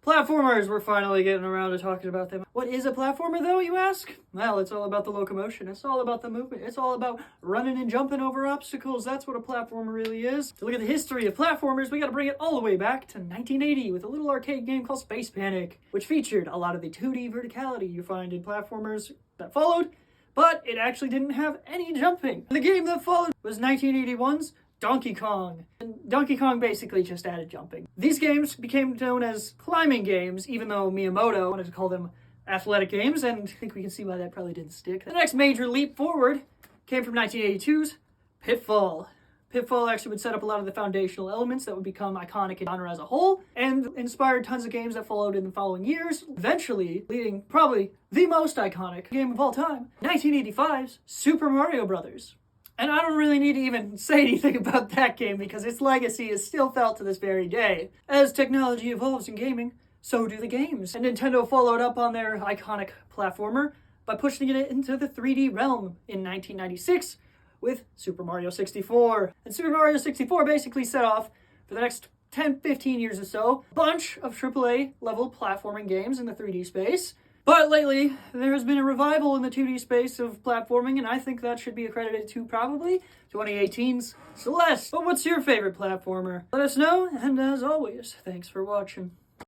Platformers, we're finally getting around to talking about them. What is a platformer though, you ask? Well, it's all about the locomotion. It's all about the movement. It's all about running and jumping over obstacles. That's what a platformer really is. To look at the history of platformers, we gotta bring it all the way back to 1980 with a little arcade game called Space Panic, which featured a lot of the 2D verticality you find in platformers that followed, but it actually didn't have any jumping. The game that followed was 1981's Donkey Kong. And Donkey Kong basically just added jumping. These games became known as climbing games, even though Miyamoto wanted to call them athletic games, and I think we can see why that probably didn't stick. The next major leap forward came from 1982's Pitfall. Pitfall actually would set up a lot of the foundational elements that would become iconic in genre as a whole, and inspired tons of games that followed in the following years, eventually leading probably the most iconic game of all time, 1985's Super Mario Bros. And I don't really need to even say anything about that game because its legacy is still felt to this very day. As technology evolves in gaming, so do the games. And Nintendo followed up on their iconic platformer by pushing it into the 3D realm in 1996 with Super Mario 64. And Super Mario 64 basically set off, for the next 10-15 years or so, a bunch of AAA level platforming games in the 3D space. But lately, there has been a revival in the 2D space of platforming, and I think that should be accredited to probably 2018's Celeste. But what's your favorite platformer? Let us know, and as always, thanks for watching.